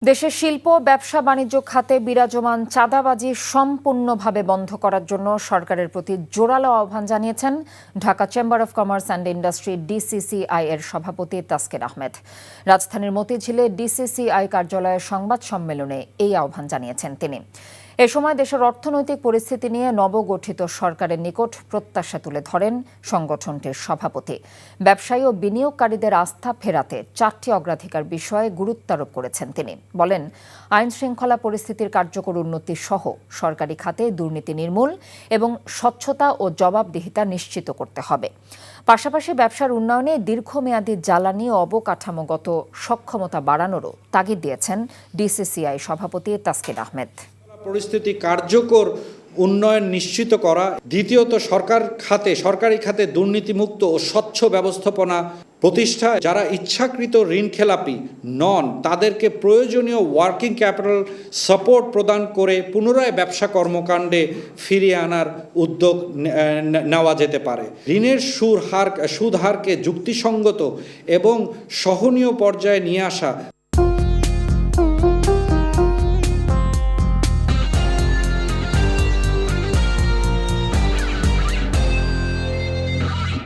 দেশের শিল্প ব্যবসা বাণিজ্য খাতে বিরাজমান চাঁদাবাজি সম্পূর্ণভাবে বন্ধ করার জন্য সরকারের প্রতি জোরালো আহ্বান জানিয়েছেন Dhaka chamber of commerce and industry DCCI এর সভাপতি তাসকিন আহমেদ। রাজধানীর মতিঝিলে ডিসিসিআই কার্যালয়ের সংবাদ সম্মেলনে এই আহ্বান জানিয়েছেন তিনি। এ সময় দেশের অর্থনৈতিক পরিস্থিতি নিয়ে নবগঠিত সরকারের নিকট প্রত্যাশা তুলে ধরেন সংগঠনটির সভাপতি। ব্যবসায়ী ও বিনিয়োগকারীদের আস্থা ফেরাতে 4টি অগ্রাধিকার বিষয়ে গুরুত্বারোপ করেছেন তিনি। বলেন, আইন শৃঙ্খলা পরিস্থিতির কার্যকর উন্নতি সহ সরকারি খাতে দুর্নীতি নির্মূল এবং স্বচ্ছতা ও জবাবদিহিতা নিশ্চিত করতে হবে। পাশাপাশি ব্যবসার উন্নয়নে দীর্ঘমেয়াদী জ্বালানি ও অবকাঠামোগত সক্ষমতা বাড়ানোরও তাগিদ দিয়েছেন ডিসিসিআই সভাপতি তাসকিন আহমেদ। পরিস্থিতি কার্যকর উন্নয়ন নিশ্চিত করা, দ্বিতীয়ত সরকারি খাতে দুর্নীতিমুক্ত ও স্বচ্ছ ব্যবস্থাপনা প্রতিষ্ঠা, যারা ইচ্ছাকৃত ঋণ খেলাপি নন তাদেরকে প্রয়োজনীয় ওয়ার্কিং ক্যাপিটাল সাপোর্ট প্রদান করে পুনরায় ব্যবসা কর্মকাণ্ডে ফিরিয়ে আনার উদ্যোগ নেওয়া যেতে পারে। ঋণের সুদ হারকে যুক্তিসঙ্গত এবং সহনীয় পর্যায়ে নিয়ে আসা।